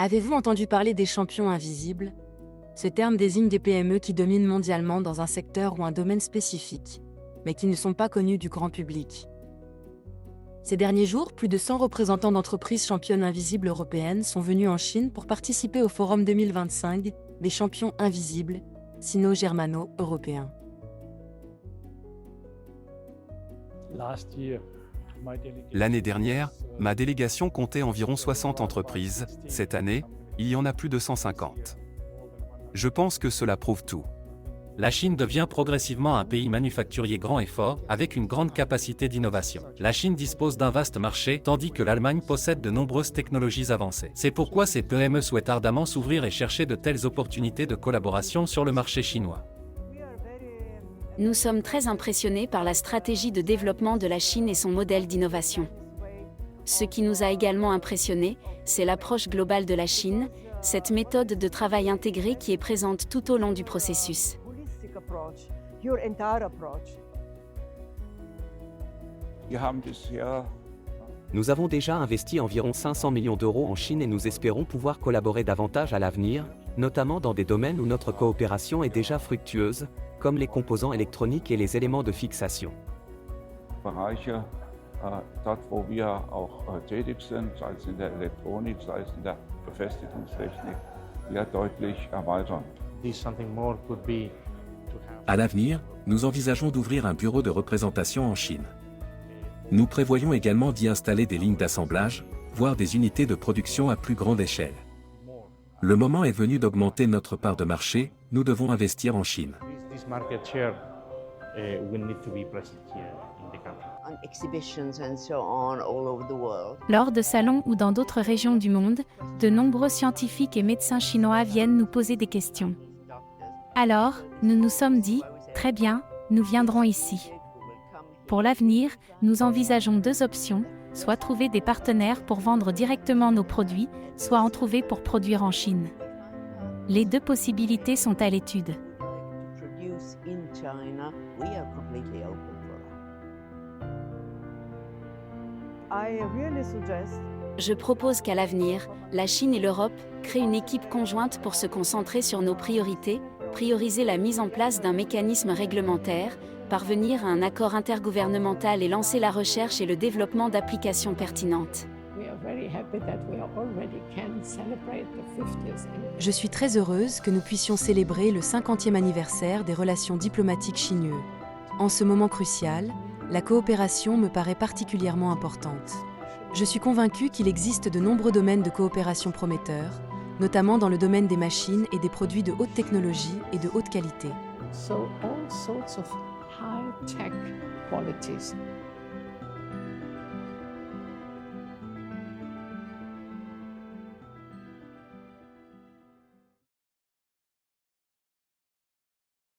Avez-vous entendu parler des champions invisibles? Ce terme désigne des PME qui dominent mondialement dans un secteur ou un domaine spécifique, mais qui ne sont pas connus du grand public. Ces derniers jours, plus de 100 représentants d'entreprises championnes invisibles européennes sont venus en Chine pour participer au Forum 2025 des champions invisibles, sino-germano-européens. L'année dernière, ma délégation comptait environ 60 entreprises. Cette année, il y en a plus de 150. Je pense que cela prouve tout. La Chine devient progressivement un pays manufacturier grand et fort, avec une grande capacité d'innovation. La Chine dispose d'un vaste marché, tandis que l'Allemagne possède de nombreuses technologies avancées. C'est pourquoi ces PME souhaitent ardemment s'ouvrir et chercher de telles opportunités de collaboration sur le marché chinois. Nous sommes très impressionnés par la stratégie de développement de la Chine et son modèle d'innovation. Ce qui nous a également impressionnés, c'est l'approche globale de la Chine, cette méthode de travail intégrée qui est présente tout au long du processus. Nous avons déjà investi environ 500 millions d'euros en Chine et nous espérons pouvoir collaborer davantage à l'avenir, notamment dans des domaines où notre coopération est déjà fructueuse, comme les composants électroniques et les éléments de fixation. Dort wo wir auch tätig sind, sei es in der Elektronik, sei es in der Befestigungstechnik, deutlich erweitern. À l'avenir, nous envisageons d'ouvrir un bureau de représentation en Chine. Nous prévoyons également d'y installer des lignes d'assemblage, voire des unités de production à plus grande échelle. Le moment est venu d'augmenter notre part de marché, nous devons investir en Chine. Lors de salons ou dans d'autres régions du monde, de nombreux scientifiques et médecins chinois viennent nous poser des questions. Alors, nous nous sommes dit, très bien, nous viendrons ici. Pour l'avenir, nous envisageons deux options, soit trouver des partenaires pour vendre directement nos produits, soit en trouver pour produire en Chine. Les deux possibilités sont à l'étude. Je propose qu'à l'avenir, la Chine et l'Europe créent une équipe conjointe pour se concentrer sur nos priorités, prioriser la mise en place d'un mécanisme réglementaire, parvenir à un accord intergouvernemental et lancer la recherche et le développement d'applications pertinentes. Je suis très heureuse que nous puissions célébrer le 50e anniversaire des relations diplomatiques chinoises. En ce moment crucial, la coopération me paraît particulièrement importante. Je suis convaincue qu'il existe de nombreux domaines de coopération prometteurs, notamment dans le domaine des machines et des produits de haute technologie et de haute qualité. So all sorts of high-tech qualities